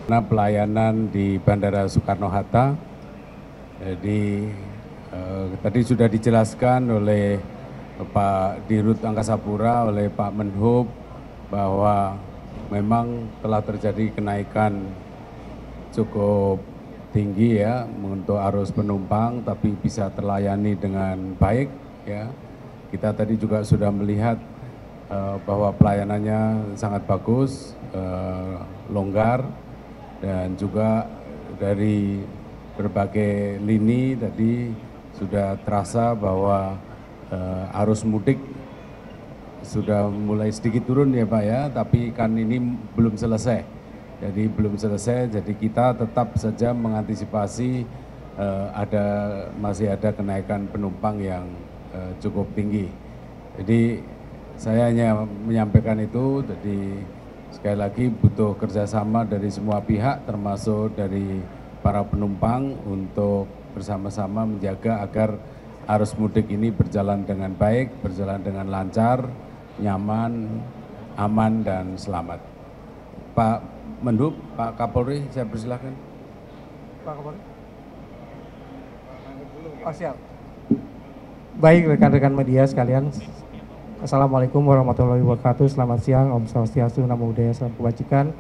Nah, pelayanan di Bandara Soekarno-Hatta. Jadi tadi sudah dijelaskan oleh Pak Dirut Angkasa Pura, oleh Pak Menhub bahwa memang telah terjadi kenaikan cukup tinggi ya untuk arus penumpang, tapi bisa terlayani dengan baik ya. Kita tadi juga sudah melihat bahwa pelayanannya sangat bagus, longgar, dan juga dari berbagai lini tadi sudah terasa bahwa arus mudik sudah mulai sedikit turun ya Pak ya, tapi kan ini belum selesai. Jadi belum selesai, jadi kita tetap saja mengantisipasi masih ada kenaikan penumpang yang cukup tinggi. Jadi saya hanya menyampaikan itu, jadi sekali lagi butuh kerjasama dari semua pihak termasuk dari para penumpang untuk bersama-sama menjaga agar arus mudik ini berjalan dengan baik, berjalan dengan lancar, nyaman, aman, dan selamat. Pak Menhub, Pak Kapolri, saya persilahkan. Pak Kapolri. Oh, siap. Baik rekan-rekan media sekalian, Assalamualaikum warahmatullahi wabarakatuh. Selamat siang, Om Swastiastu, Namo Buddhaya, Salam Kebajikan.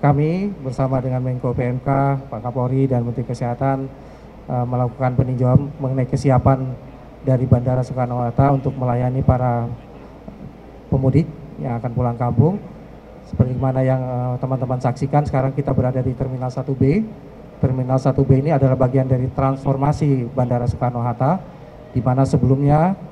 Kami bersama dengan Menko PMK, Pak Kapolri, dan Menteri Kesehatan melakukan peninjauan mengenai kesiapan dari Bandara Soekarno-Hatta untuk melayani para pemudik yang akan pulang kampung. Seperti mana yang teman-teman saksikan, sekarang kita berada di Terminal 1B. Terminal 1B ini adalah bagian dari transformasi Bandara Soekarno-Hatta, di mana sebelumnya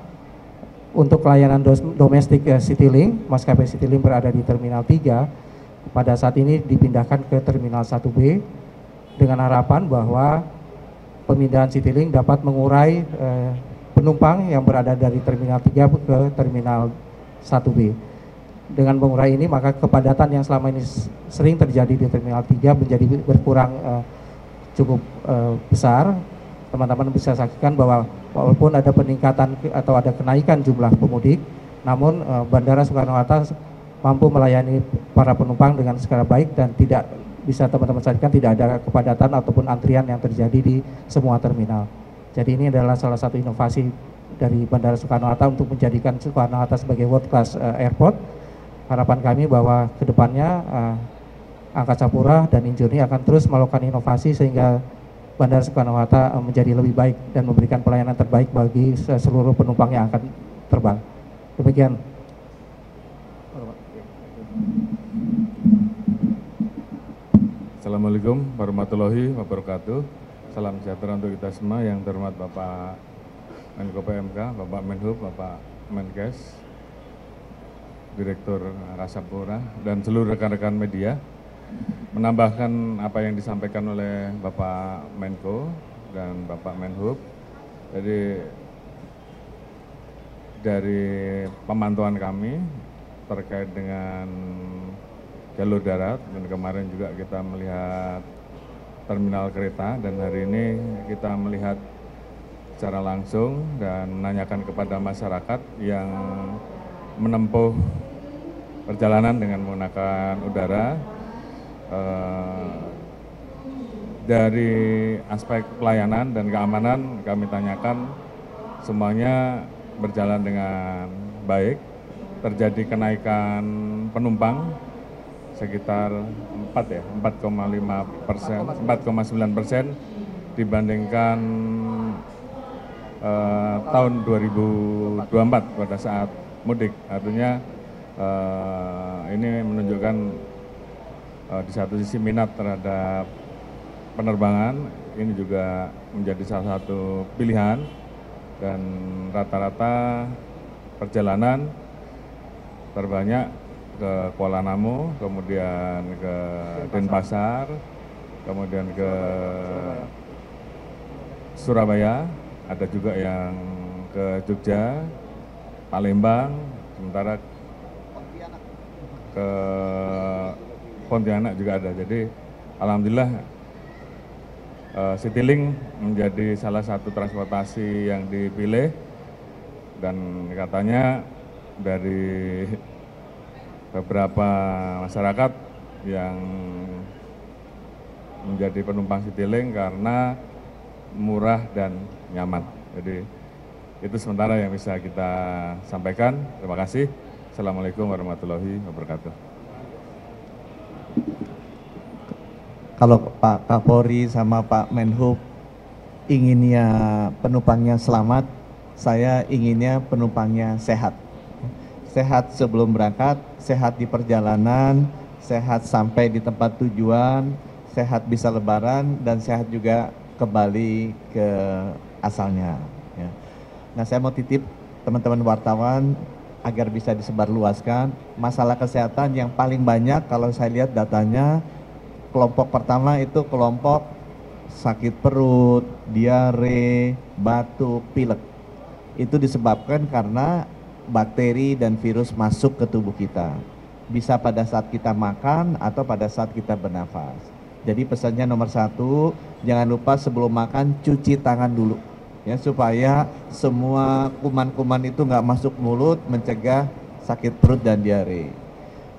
untuk layanan domestik Citylink, maskapai Citylink berada di Terminal 3, pada saat ini dipindahkan ke Terminal 1B dengan harapan bahwa pemindahan Citylink dapat mengurai penumpang yang berada dari Terminal 3 ke Terminal 1B. Dengan mengurai ini, maka kepadatan yang selama ini sering terjadi di Terminal 3 menjadi berkurang cukup besar. Teman-teman bisa saksikan bahwa walaupun ada peningkatan atau ada kenaikan jumlah pemudik, namun Bandara Soekarno-Hatta mampu melayani para penumpang dengan skala baik dan tidak bisa teman-teman saksikan tidak ada kepadatan ataupun antrian yang terjadi di semua terminal. Jadi ini adalah salah satu inovasi dari Bandara Soekarno-Hatta untuk menjadikan Soekarno-Hatta sebagai world class airport. Harapan kami bahwa kedepannya Angkasa Pura dan Injurni akan terus melakukan inovasi sehingga Bandara Soekarno-Hatta menjadi lebih baik dan memberikan pelayanan terbaik bagi seluruh penumpang yang akan terbang. Demikian. Assalamualaikum warahmatullahi wabarakatuh. Salam sejahtera untuk kita semua. Yang terhormat Bapak Menko PMK, Bapak Menhub, Bapak Menkes, Direktur Angkasa Pura, dan seluruh rekan-rekan media. Menambahkan apa yang disampaikan oleh Bapak Menko dan Bapak Menhub. Jadi dari pemantauan kami terkait dengan jalur darat, dan kemarin juga kita melihat terminal kereta, dan hari ini kita melihat secara langsung dan menanyakan kepada masyarakat yang menempuh perjalanan dengan menggunakan udara. Dari aspek pelayanan dan keamanan kami tanyakan semuanya berjalan dengan baik. Terjadi kenaikan penumpang sekitar 4,9% dibandingkan tahun 2024 pada saat mudik. Artinya ini menunjukkan di satu sisi minat terhadap penerbangan ini juga menjadi salah satu pilihan, dan rata-rata perjalanan terbanyak ke Kuala Namu, kemudian ke Denpasar, kemudian ke Surabaya, ada juga yang ke Jogja, Palembang, sementara ke Pontianak juga ada. Jadi alhamdulillah Citylink menjadi salah satu transportasi yang dipilih, dan katanya dari beberapa masyarakat yang menjadi penumpang Citylink karena murah dan nyaman. Jadi itu sementara yang bisa kita sampaikan. Terima kasih. Assalamualaikum warahmatullahi wabarakatuh. Kalau Pak Kapolri sama Pak Menhub inginnya penumpangnya selamat, saya inginnya penumpangnya sehat. Sehat sebelum berangkat, sehat di perjalanan, sehat sampai di tempat tujuan, sehat bisa lebaran, dan sehat juga kembali ke asalnya. Ya. Nah, saya mau titip teman-teman wartawan agar bisa disebarluaskan. Masalah kesehatan yang paling banyak kalau saya lihat datanya, kelompok pertama itu kelompok sakit perut, diare, batuk, pilek. Itu disebabkan karena bakteri dan virus masuk ke tubuh kita. Bisa pada saat kita makan atau pada saat kita bernafas. Jadi pesannya nomor 1, jangan lupa sebelum makan cuci tangan dulu. Ya, supaya semua kuman-kuman itu nggak masuk mulut, mencegah sakit perut dan diare.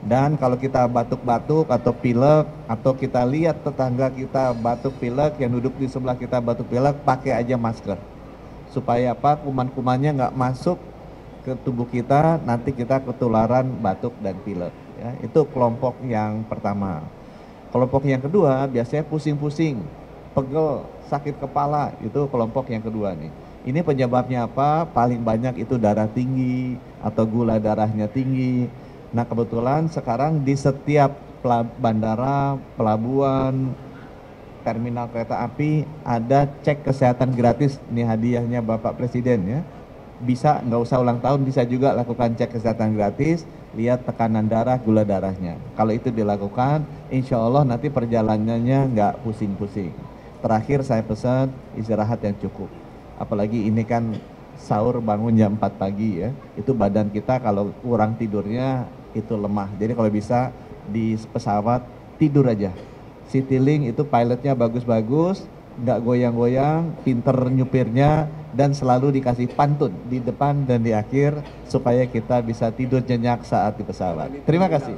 Dan kalau kita batuk-batuk atau pilek, atau kita lihat tetangga kita batuk pilek, yang duduk di sebelah kita batuk pilek, pakai aja masker. Supaya apa? Kuman-kumannya nggak masuk ke tubuh kita, nanti kita ketularan batuk dan pilek. Ya, itu kelompok yang pertama. Kelompok yang kedua biasanya pusing-pusing, pegel, sakit kepala, itu kelompok yang kedua nih. Ini penyebabnya apa? Paling banyak itu darah tinggi atau gula darahnya tinggi. Nah, kebetulan sekarang di setiap bandara, pelabuhan, terminal kereta api ada cek kesehatan gratis. Ini hadiahnya Bapak Presiden ya. Bisa, nggak usah ulang tahun, bisa juga lakukan cek kesehatan gratis, lihat tekanan darah, gula darahnya. Kalau itu dilakukan, insya Allah nanti perjalanannya nggak pusing-pusing. Terakhir saya pesan istirahat yang cukup. Apalagi ini kan sahur bangun jam 4 pagi ya, itu badan kita kalau kurang tidurnya itu lemah. Jadi kalau bisa di pesawat tidur aja. Citylink itu pilotnya bagus-bagus, nggak goyang-goyang, pinter nyupirnya, dan selalu dikasih pantun di depan dan di akhir supaya kita bisa tidur nyenyak saat di pesawat. Terima kasih.